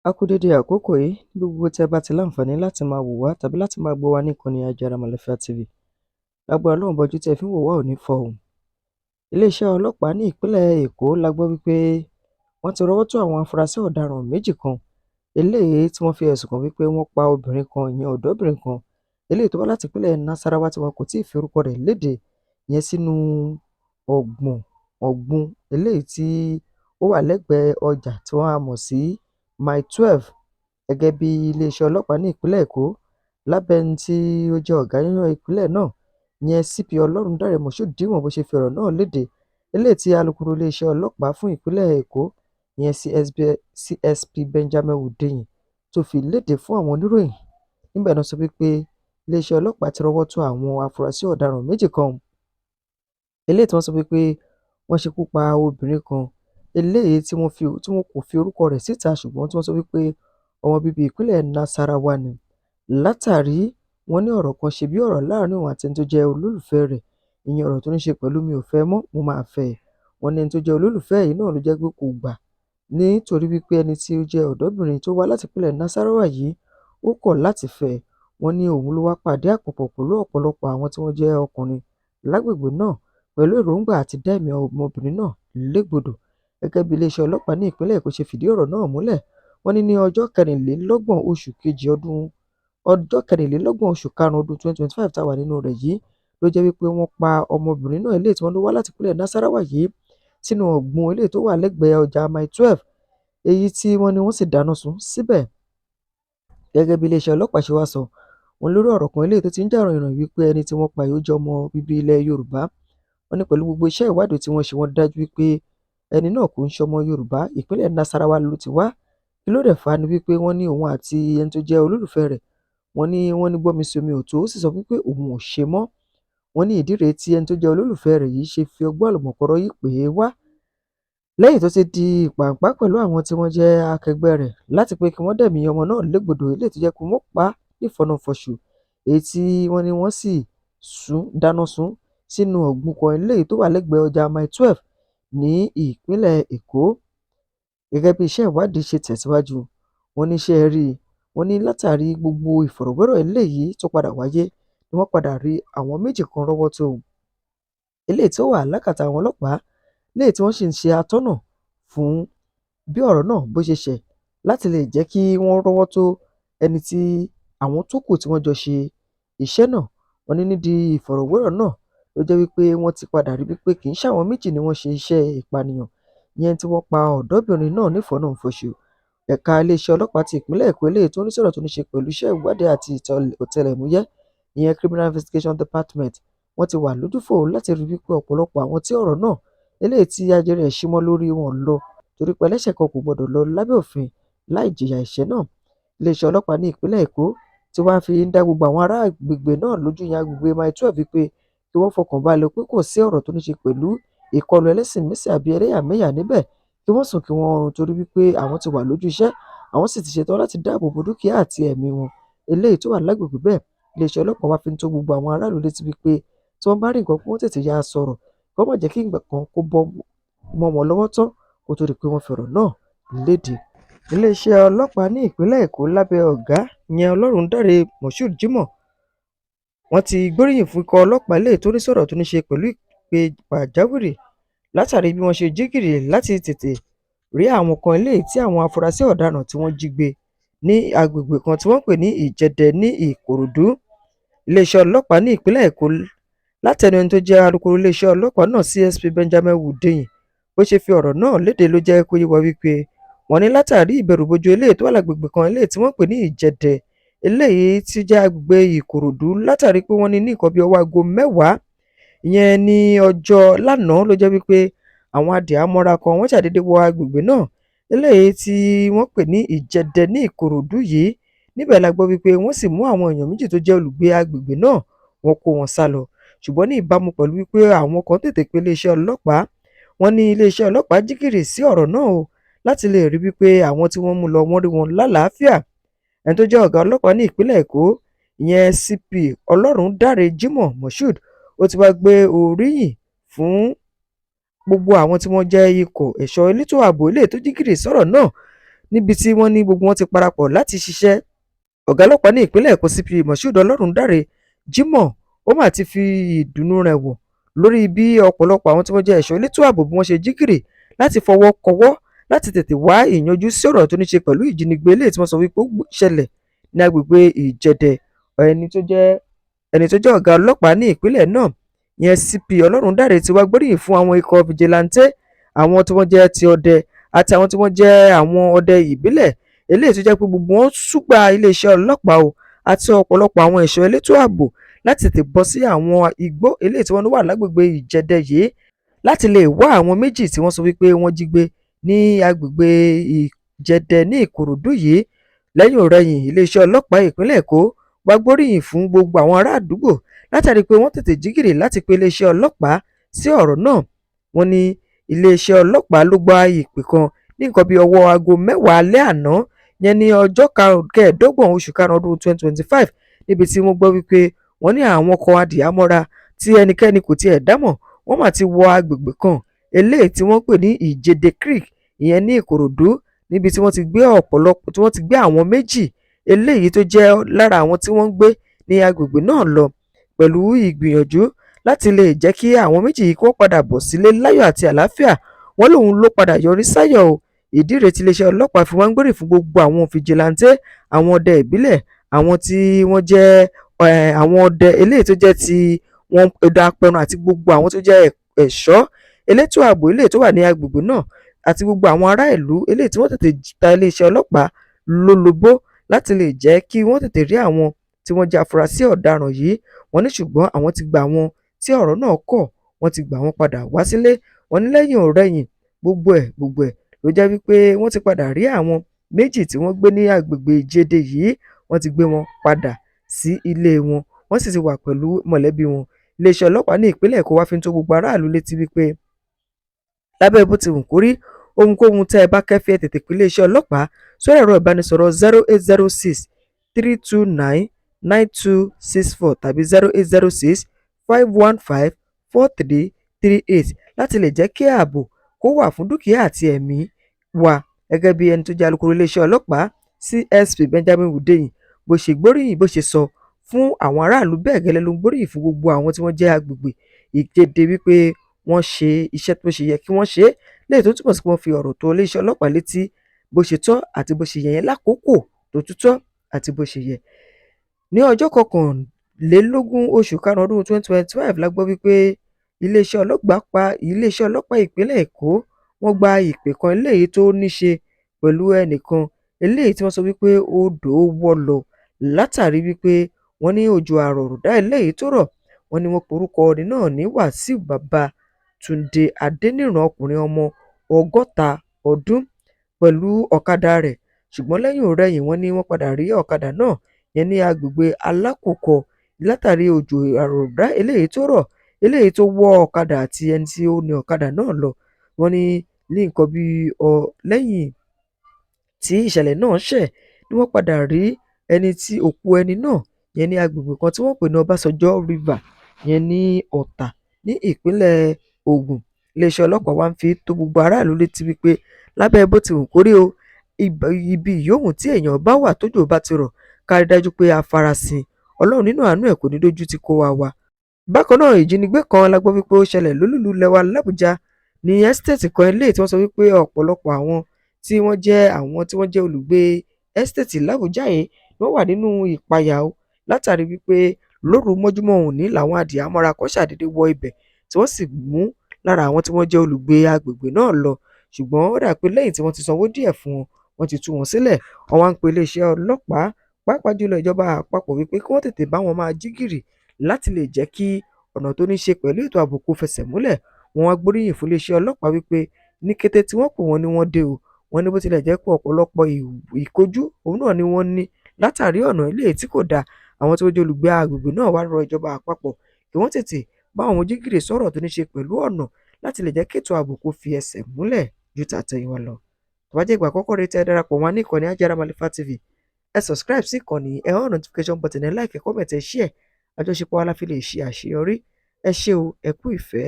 A kú dédé àkókò yìí ní gbogbo tí ẹ bá ti láǹfààní láti máa wò wá tàbí láti máa gbọ́ wa ní ìkànnì Ajáramọ̀lẹ́fà TV. Lágbára Ọlọ́run ọba, ojú tí ẹ fi ń wò wá ò ní fọ́ o. Iléeṣẹ́ ọlọ́pàá ní ìpínlẹ̀ Èkó la gbọ́ wípé wọ́n ti rọ́wọ́ tó àwọn afurasí ọ̀daràn méjì kan eléyìí tí wọ́n fi ẹ̀sùn kàn wípé wọ́n pa obìnrin kan, ìyẹn ọ̀dọ́bìnrin kan eléyìí tó wá láti ìpínlẹ̀ Nasarawa tí wọn kò tíì fi orúkọ rẹ̀ léde yẹn sínú ọ̀gbun eléyìí tí ó wà lẹ́gbẹ̀ẹ́ ọjà tí wọ́n á mọ̀ sí Mile 12 gẹ́gẹ́ bí iléeṣẹ́ ọlọ́pàá ní ìpínlẹ̀ Èkó lábẹ́ ẹni tí ó jẹ́ ọ̀gá nínú ìpínlẹ̀ náà ìyẹn CP Ọlọ́rundáre Moshood Jimoh bó ṣe fi ọ̀rọ̀ náà léde eléyìí tí alukoro iléeṣẹ́ ọlọ́pàá fún ìpínlẹ̀ Èkó ìyẹn CSP Benjamin Hundeyin tó fi léde fún àwọn oníròyìn. Níbẹ̀ náà sọ wípé iléeṣẹ́ ọlọ́pàá ti rọ́wọ́ tó àwọn afurasí ọ̀daràn méjì kan eléyìí tí wọ́n sọ wípé wọ́n ṣekú pa obìnrin kan eléyìí tí wọ́n kò fi orúkọ rẹ̀ síta ṣùgbọ́n tí wọ́n sọ wípé ọmọ bíbí ìpínlẹ̀ Nasarawa ni. Látàrí wọ́n ní ọ̀rọ̀ kan ṣe bí ọ̀rọ̀ láàrin òun àti ẹni tó jẹ́ olólùfẹ́ rẹ̀, ìyẹn ọ̀rọ̀ tó ní ṣe pẹ̀lú mi ò fẹ́ mọ́, mo máa fẹ́ ẹ. Wọ́n ní ẹni tó jẹ́ olólùfẹ́ yìí náà ló jẹ́ pé kò gbà nítorí wípé ẹni tí ó jẹ́ ọ̀dọ́bìnrin tó wá láti ìpínlẹ̀ Nasarawa yìí ó kọ̀ láti fẹ́ ẹ. Wọ́n ní òun ló wá pàdé àpòpọ̀ pẹ̀lú ọ̀pọ̀lọpọ̀ àwọn tí wọ́n jẹ́ ọkùnrin lágbègbè náà pẹ̀lú èròǹgbà àti dá ẹ̀mí ọmọbìnrin náà légbodò. Gẹ́gẹ́ bí iléeṣẹ́ ọlọ́pàá ní ìpínlẹ̀ Èkó ṣe fìdí ọ̀rọ̀ náà múlẹ̀, wọ́n ní ọjọ́ kẹrìnlélọ́gbọ̀n oṣù karùn-ún ọdún 2025 tá a wà nínú rẹ̀ yìí ló jẹ́ wípé wọ́n pa ọmọbìnrin náà eléyìí tí wọ́n ló wá láti ìpínlẹ̀ Nasarawa yìí sínú ọ̀gbun eléyìí tó wà lẹ́gbẹ̀ẹ́ ọjà Mile 12 èyí tí wọ́n ní wọ́n sì dáná sun síbẹ̀. Gẹ́gẹ́ bí iléeṣẹ́ ọlọ́pàá ṣe wá sọ, wọ́n lórí ọ̀rọ̀ kan eléyìí tó ti ń jà ròhìnròhìn wípé ẹni tí wọ́n pa yìí ó jẹ́ ọmọ bíbí ilẹ̀ Yorùbá. Wọ́n ní pẹ̀lú gbogbo iṣẹ́ ìwádìí tí wọ́n ṣe, wọ́n dájú wípé ẹni náà kò ń ṣe ọmọ Yorùbá, ìpínlẹ̀ Nasarawa ló ti wá. Kí ló dẹ̀ fà á ni wípé wọ́n ní òun àti ẹni tó jẹ́ olólùfẹ́ rẹ̀ wọ́n ní gbọ́nmi-sí-omi ò tó, ó sì sọ wípé òun ò ṣe mọ́. Wọ́n ní ìdí rèé tí ẹni tó jẹ́ olólùfẹ́ rẹ̀ yìí ṣe fi ọgbọ́n àlùmọ̀kọ́rọ́ yìí pè é wá lẹ́yìn tó ti di ìpàǹpá pẹ̀lú àwọn tí wọ́n jẹ́ akẹgbẹ́ rẹ̀ láti pé kí wọ́n dẹ̀mí ọmọ náà légbodò eléyìí tó jẹ́ pé wọ́n pa á nífọ̀nà-fọ̀ṣù èyí tí wọ́n ní wọ́n sì dáná sun sínú ọ̀gbun kan eléyìí tó wà lẹ́gbẹ̀ẹ́ ọjà Mile 12 ní ìpínlẹ̀ Èkó. Gẹ́gẹ́ bí iṣẹ́ ìwádìí ṣe tẹ̀síwájú, wọ́n ní ṣé ẹ rí i, wọ́n ní látàrí gbogbo ìfọ̀rọ̀wérọ̀ eléyìí tó padà wáyé ni wọ́n padà rí àwọn méjì kan rọ́wọ́ tó eléyìí tó wà lákàtà àwọn ọlọ́pàá léyìí tí wọ́n sì ń ṣe atọ́nà fún bí ọ̀rọ̀ náà bó ṣe ṣẹ̀ láti lè jẹ́ kí wọ́n rọ́wọ́ tó ẹni tí àwọn tó kù tí wọ́n jọ ṣe iṣẹ́ náà. Wọ́n ní nídìí ìfọ̀rọ̀wérọ̀ náà ló jẹ́ wípé wọ́n ti padà rí wípé kì í ṣàwọn méjì ni wọ́n ṣe iṣẹ́ ìpànìyàn ìyẹn tí wọ́n pa ọ̀dọ́bìnrin náà nífọ̀nà-fọ̀ṣù. Ẹ̀ka iléeṣẹ́ ọlọ́pàá ti ìpínlẹ̀ Èkó eléyìí tó ń sọ̀rọ̀ tó ní ṣe pẹ̀lú iṣẹ́ ìwádìí àti ọ̀tẹlẹ̀múyẹ́ ìyẹn Criminal Investigation Department wọ́n ti wà lójúfò láti rí wípé ọ̀pọ̀lọpọ̀ àwọn tí ọ̀rọ̀ náà eléyìí tí ajẹ́rìí ẹ̀ símọ́ lórí wọn lọ torí pé ẹlẹ́ṣẹ̀ kan kò gbọdọ̀ lọ lábẹ́ òfin láì jìyà ẹ̀ṣẹ̀ náà. Iléeṣẹ́ ọlọ́pàá ní ìpínlẹ̀ Èkó tí wọ́n fi ń dá gbogbo àwọn ará agbègbè náà lójú ìyẹn agbègbè Mile 12 wípé kí wọ́n fọkàn balẹ̀ pé kò sí ọ̀rọ̀ tó ní ṣe pẹ̀lú ìkọlù ẹlẹ́sìn-mẹ́sìn àbí ẹlẹ́yàmẹ̀yà níbẹ̀, kí wọ́n sùn kí wọ́n rọrùn torí wípé àwọn ti wà lójú iṣẹ́, àwọn sì ti ṣetán láti dáàbò bo dúkìá àti ẹ̀mí wọn eléyìí tó wà lágbègbè bẹ́ẹ̀. Iléeṣẹ́ ọlọ́pàá wá fi ń tó gbogbo àwọn aráàlú létí wípé tí wọ́n bá rí nǹkan kí wọ́n tètè yáa sọ̀rọ̀, kí wọ́n má jẹ́ kí nǹkan kan kó bọ́ mọ́ wọn lọ́wọ́ tán kó tó di pé wọ́n fi ọ̀rọ̀ náà léde. Iléeṣẹ́ ọlọ́pàá ní ìpínlẹ̀ Èkó lábẹ́ ọ̀gá ìyẹn Ọlọ́rundáre Moshood Jimoh wọ́n ti gbóríyìn fún ikọ̀ ọlọ́pàá eléyìí tó ní sọ̀rọ̀ tó ní ṣe pẹ̀lú ìpè pàjáwìrì látàrí bí wọ́n ṣe jí gìrì láti tètè rí àwọn kan eléyìí tí àwọn afurasí ọ̀daràn tí wọ́n jí gbé ní agbègbè kan tí wọ́n pè ní Ìjẹ̀dẹ̀ ní Ìkòròdú. Iléeṣẹ́ ọlọ́pàá ní ìpínlẹ̀ Èkó látẹnu ẹni tó jẹ́ alukoro iléeṣẹ́ ọlọ́pàá náà CSP Benjamin Hundeyin bó ṣe fi ọ̀rọ̀ náà léde ló jẹ́ kó yé wa wípé wọ́n ní látàrí ìbẹ̀rùbojo eléyìí tó wà lágbègbè kan eléyìí tí wọ́n pè ní Ìjẹ̀dẹ̀ eléyìí tí jẹ́ agbègbè Ìkòròdú látàrí pé wọ́n ní nǹkan bí ọwọ́ aago 10 ìyẹn ní ọjọ́ lánàá ló jẹ́ wípé àwọn adìhámọ́ra kan wọ́n ṣàdédé wọ agbègbè náà eléyìí tí wọ́n pè ní Ìjẹ̀dẹ̀ ní Ìkòròdú yìí. Níbẹ̀ la gbọ́ wípé wọ́n sì mú àwọn èèyàn méjì tó jẹ́ olùgbé agbègbè náà, wọ́n kó wọn sá lọ. Ṣùgbọ́n ní ìbámu pẹ̀lú wípé àwọn kan tètè pe iléeṣẹ́ ọlọ́pàá, wọ́n ní iléeṣẹ́ ọlọ́pàá jí gìrì sí ọ̀rọ̀ náà o láti lè rí wípé àwọn tí wọ́n mú lọ wọ́n rí wọn lálàáfíà. Ẹni tó jẹ́ ọ̀gá ọlọ́pàá ní ìpínlẹ̀ Èkó ìyẹn CP Ọlọ́rundáre Jimoh Moshood ó ti wá gbé oríyìn fún gbogbo àwọn tí wọ́n jẹ́ ikọ̀ ẹ̀ṣọ́ elétò ààbò eléyìí tó jí gìrì sọ̀rọ̀ náà níbi tí wọ́n ní gbogbo wọn ti parapọ̀ láti ṣiṣẹ́. Ọ̀gá ọlọ́pàá ní ìpínlẹ̀ Èkó CP Moshood Ọlọ́rundáre Jimoh ó mà ti fi ìdùnnú rẹ̀ wọ̀ lórí bí ọ̀pọ̀lọpọ̀ àwọn tí wọ́n jẹ́ ẹ̀ṣọ́ elétò ààbò bí wọ́n ṣe jí gìrì láti fọwọ́ kọwọ́ láti tètè wá ìyanjú sí ọ̀rọ̀ tó ní ṣe pẹ̀lú ìjínigbé eléyìí tí wọ́n sọ wípé ó ṣẹlẹ̀ ní agbègbè Ìjẹ̀dẹ̀. ẹni tó jẹ́ ọ̀gá ọlọ́pàá ní ìpínlẹ̀ náà ìyẹn CP Ọlọ́rundáre ti wá gbóríyìn fún àwọn ikọ̀ fìjìláńtẹ́, àwọn tí wọ́n jẹ́ ti ọdẹ àti àwọn tí wọ́n jẹ́ àwọn ọdẹ ìbílẹ̀ eléyìí tó jẹ́ pé gbogbo wọn ṣùgbà iléeṣẹ́ ọlọ́pàá o àti ọ̀pọ̀lọpọ̀ àwọn ẹ̀ṣọ́ elétò ààbò láti tètè bọ́ sí àwọn igbó eléyìí tí wọ́n wà lágbègbè Ìjẹ̀dẹ̀ yìí láti lè wá àwọn méjì tí wọ́n sọ wípé wọ́n jí gbé ní agbègbè Ìjẹ̀dẹ̀ ní Ìkòròdú yìí. Lẹ́yìn ọ̀rẹyìn iléeṣẹ́ ọlọ́pàá ìpínlẹ̀ Èkó wá gbóríyìn fún gbogbo àwọn ará àdúgbò látàrí pé wọ́n tètè jí gìrì láti pe iléeṣẹ́ ọlọ́pàá sí ọ̀rọ̀ náà. Wọ́n ní iléeṣẹ́ ọlọ́pàá ló gba ìpè kan ní nǹkan bíi ọwọ́ aago 10 alẹ́ àná yẹn ní ọjọ́ 25 oṣù karùn-ún ọdún 2025 níbi tí wọ́n gbọ́ wípé wọ́n ní àwọn ọkọ̀ adìyàmọ́ra tí ẹnikẹ́ni kò tiẹ̀ dámọ̀ wọ́n mà ti wọ agbègbè kan eléyìí tí wọ́n pè ní Ìjẹ̀dẹ̀ Creek ìyẹn ní Ìkòròdú níbi tí wọ́n ti gbé àwọn méjì eléyìí tó jẹ́ lára àwọn tí wọ́n ń gbé ní agbègbè náà lọ pẹ̀lú ìgbìyànjú láti lè jẹ́ kí àwọn méjì yìí kó padà bọ̀ sílé láyọ̀ àti àlàáfíà. Wọ́n lòun ló padà yọrí sáyọ̀ o. Ìdí rèé tí iléeṣẹ́ ọlọ́pàá fi wá ń gbóríyìn fún gbogbo àwọn fìjìláńtẹ́, àwọn ọdẹ ìbílẹ̀, àwọn tí wọ́n jẹ́ àwọn ọdẹ eléyìí tó jẹ́ ti wọn ọdẹ apẹran àti gbogbo àwọn tó jẹ́ ẹ̀ṣọ́ elétò ààbò eléyìí tó wà ní agbègbè náà àti gbogbo àwọn ará ìlú eléyìí tí wọ́n tètè ta iléeṣẹ́ ọlọ́pàá lólobó láti lè jẹ́ kí wọ́n tètè rí àwọn tí wọ́n jẹ́ afurasí ọ̀daràn yìí. Wọ́n ní ṣùgbọ́n àwọn ti gba àwọn tí ọ̀rọ̀ náà kọ̀, wọ́n ti gbà wọ́n padà wá sílé. Wọ́n ní lẹ́yìn ọ̀rẹyìn gbogbo ẹ̀ ló jẹ́ wípé wọ́n ti padà rí àwọn méjì tí wọ́n gbé ní agbègbè Ìjẹ̀dẹ̀ yìí, wọ́n ti gbé wọn padà sí ilé wọn, wọ́n sì ti wà pẹ̀lú mọ̀lẹ́bí wọn. Iléeṣẹ́ ọlọ́pàá ní ìpínlẹ̀ Èkó wá fi ń tó gbogbo aráàlú létí wípé lábẹ́ bó ti wù kó rí ohunkóhun tẹ́ ẹ bá kẹ́fí ẹ tètè pé iléeṣẹ́ ọlọ́pàá sórí ẹ̀rọ ìbánisọ̀rọ̀ 0806 329 9264 tàbí 0806 515 4338 láti lè jẹ́ kí ààbò kó wà fún dúkìá àti ẹ̀mí wa. Gẹ́gẹ́ bí ẹni tó jẹ́ alukoro iléeṣẹ́ ọlọ́pàá CSP Benjamin Hundeyin bó ṣe gbóríyìn bó ṣe sọ fún àwọn aráàlú bẹ́ẹ̀ gẹ́lẹ́ ló ń gbóríyìn fún gbogbo àwọn tí wọ́n jẹ́ agbègbè Ìjẹ̀dẹ̀ wípé wọ́n ṣe iṣẹ́ tó ṣe yẹ kí wọ́n ṣe léyìí tó túmọ̀ sí pé wọ́n fi ọ̀rọ̀ tó iléeṣẹ́ ọlọ́pàá létí bó ṣe tọ́ àti bó ṣe yẹ yẹn lákòókò tó tọ́ àti bó ṣe yẹ. Ní ọjọ́ 21 oṣù karùn-ún ọdún 2025 la gbọ́ wípé iléeṣẹ́ ọlọ́pàá ìpínlẹ̀ Èkó wọ́n gba ìpè kan eléyìí tó ní ṣe pẹ̀lú ẹnìkan eléyìí tí wọ́n sọ wípé odò wọ́ lọ látàrí wípé wọ́n ní òjò àrọ̀rọ̀dá eléyìí tó rọ̀. Wọ́n ní wọ́n porúkọ ẹni náà ní Wàsíù Babátúndé Adéníran ọkùnrin ọmọ 60 ọdún pẹ̀lú ọ̀kadà rẹ̀, ṣùgbọ́n lẹ́yìn ọ̀rẹyìn wọ́n ní wọ́n padà rí ọ̀kadà náà yẹn ní agbègbè Alákòókò látàrí òjò àrọ̀rọ̀dá eléyìí tó rọ̀ eléyìí tó wọ́ ọ̀kadà àti ẹni tí ó ní ọ̀kadà náà lọ. Wọ́n ní nǹkan bíi lẹ́yìn tí ìṣẹ̀lẹ̀ náà ṣẹ̀ ni wọ́n padà rí òkú ẹni náà yẹn ní agbègbè kan tí wọ́n pè ní Ọbásanjọ́ River yẹn ní Ọ̀tà ní ìpínlẹ̀ Ògùn. Iléeṣẹ́ ọlọ́pàá wá ń fi tó gbogbo aráàlú létí wípé lábẹ́ bó ti wù kó rí o ibi ìyóhùn tí èèyàn bá wà tójò bá ti rọ̀ ká rí dájú pé a farasin. Ọlọ́run nínú àánú ẹ̀ kò ní dójú tì kó wa. Bákan náà ìjínigbé kan la gbọ́ wípé ó ṣẹlẹ̀ lólùlú lẹwa l'Àbújá ní ẹ́stéètì kan eléyìí tí wọ́n sọ wípé ọ̀pọ̀lọpọ̀ àwọn tí wọ́n jẹ́ olùgbé ẹ́stéètì l'Àbújá yìí wọ́n wà nínú ìpayà o látàrí wípé lóru mọ́júmọ́ òní làwọn adìyàmọ́ra kan ṣàdédé wọ ibẹ̀ tí wọ́n sì mú lára àwọn tí wọ́n jẹ́ olùgbé agbègbè náà lọ, ṣùgbọ́n ó dà pé lẹ́yìn tí wọ́n ti sanwó díẹ̀ fún wọn wọ́n ti tú wọn sílẹ̀. Wọ́n wá ń pe iléeṣẹ́ ọlọ́pàá pàápàá jùlọ ìjọba àpapọ̀ wípé kí wọ́n tètè bá wọn máa jí gìrì láti lè jẹ́ kí ọ̀nà tó ní ṣe pẹ̀lú ètò ààbò kó fẹsẹ̀ múlẹ̀. Wọ́n wá gbóríyìn fún iléeṣẹ́ ọlọ́pàá wípé ní kété tí wọ́n pè wọ́n ní wọ́n dé o. Wọ́n ní bó tilẹ̀ jẹ́ pé ọ̀pọ̀lọpọ̀ ìkojú òun náà ni wọ́n ní látàrí ọ̀nà eléyìí tí kò dáa. Àwọn tí wọ́n jẹ́ olùgbé agbègbè náà wá rọ ìjọba àpapọ̀ kí wọ́n tètè bá àwọn jí gìrì sọ̀rọ̀ tó ní ṣe pẹ̀lú ọ̀nà láti lè jẹ́ kí ètò ààbò kó fi ẹsẹ̀ múlẹ̀ ju tàtẹ̀yìnwá lọ. Tó bá jẹ́ ìgbà àkọ́kọ́ rẹ tí ẹ darapọ̀ wá ní ìkànnì Ajára Màlífà TV, ẹ subscribe sí ìkànnì, ẹ hàn notification button, ẹ like, ẹ comment, ẹ share. Àjọṣepọ̀ wa la fi lè ṣe àṣeyọrí. Ẹ ṣé o, ẹ kú ìfẹ́.